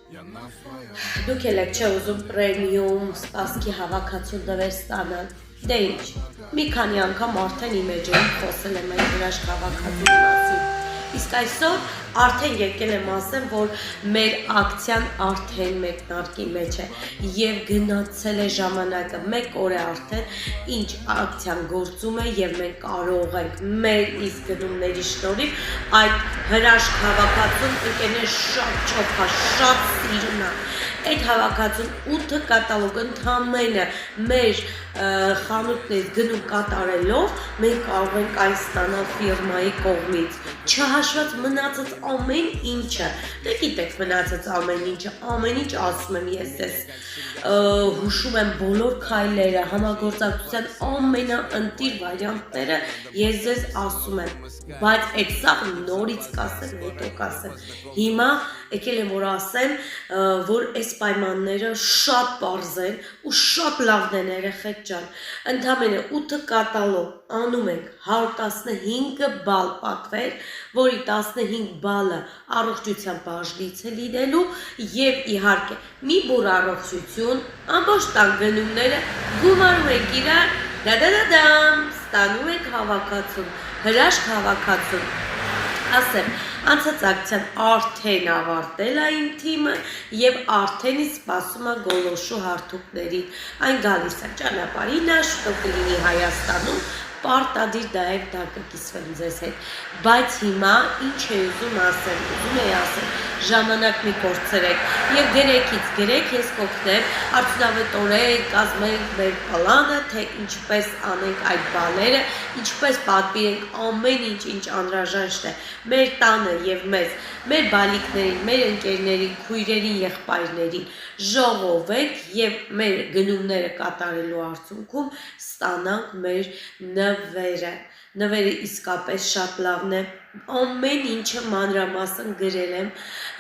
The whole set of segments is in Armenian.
Դուք եք չէ ուզում պրեմիում սպասքի հավաքածու դվեր ստանալ, դե ինչ, մի քանի անգամ արդեն իմ էջերում խոսել եմ այդ հրաշք հավաքածուի մասին, իսկ այսօր արդեն եկել եմ ասեմ, որ մեր ակցիան արդեն մեկնարկի մեջ է և գնացել է ժամանակը, մեկ օր է արդեն ինչ ակցիան գործում է և մենք կարող ենք մեր իսկ գնումների շնորհիվ այդ հրաշք հավաքածուն ընկերներ շատ չոփա, շատ սիրուն է, այդ հավաքածուն 8 կատալոգ ընդամենը մեր խանութներից գնում կատարելով մենք կարող ենք այն ստանալ ֆիրմայի կողմից, չհաշված մնացած ամեն ինչը, դե գիտեք մնացած ամեն ինչ ասում եմ ես ձեզ, հուշում եմ բոլոր քայլերը, համագործակցության ամենաընտիր վարիանտները ես ձեզ ասում եմ, բայց այդ սաղ նորից կասեմ, հետո կասեմ, հիմա եկել եմ որ ասեմ, որ այս պայմանները շատ պարզ են ու շատ լավն են երեխեք ջան, ընդամենը 8 կատալոգ անում ենք 115 բալ պակվեր, որի 15 բալը առողջության բաժնից է լինելու և իհարկե մի բուր առողջություն, ամբողջ տան գնումները գումարում ենք իրար, դադադադամ, ստանում ենք հավաքածուն, հրաշք հավաքածուն, ասեմ, անցած ակցիան արդեն ավարտել է իմ թիմը և արդեն սպասում է գոլոշու հարթուկներին, այն գալիս է ճանապարհին է, շուտով կլինի Հայաստանում, պարտադիր դայև դա կկիսվեմ ձեզ հետ, բայց հիմա ինչ է ուզում ասեմ, ժամանակ մի կորցրեք և գրեքից գրեք, ես կօգնեմ, արդյունավետորեն կազմենք մեր պլանը, թե ինչպես անենք այդ բաները, ինչպես պատվիրենք ամեն ինչ անհրաժեշտ է մեր տանը և մեզ, մեր բալիկներին, մեր ընկերներին, քույրերին, եղբայրներին, ժողովենք և մեր գնումները կատարելու արդյունքում ստանանք մեր նվերը իսկապես շատ լավն է, ամեն ինչը մանրամասն գրել եմ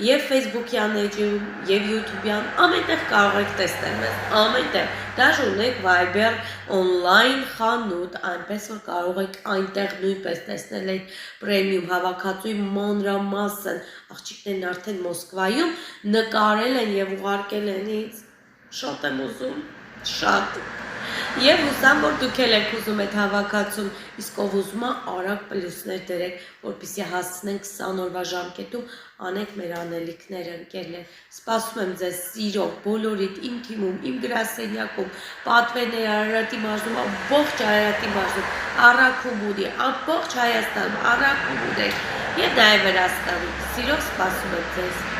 և Facebook-յան էջում, և YouTube-յան, ամենտեղ կարող եք տեսնել մեզ, ամենտեղ, դաժե ունենք Viber on-line խանութ, այնպես որ կարող եք այնտեղ նույնպես տեսնել այդ պրեմիում հավաքածուի մանրամասն, աղջիկներն արդեն Մոսկվայում նկարել են և ուղարկել են ինձ, շատ եմ ուզում, շատ և հուսամ, որ դուք եք ուզում այդ հավաքածուն, իսկ ով ուզում է արագ պլյուսներ դրեք, որպեսզի հասցնենք 20 օրվա ժամկետում անենք մեր անելիքները ընկերներ, սպասում եմ ձեզ սիրով, բոլորիդ, իմ թիմում, իմ գրասենյակում, պատվերներ Արարատի մարզում, ամբողջ Արարատի մարզում, Առաքում ունի, ամբողջ Հայաստանում, Առաքում ունենք և նաև Վրաստանում, սիրով սպասում եմ ձեզ։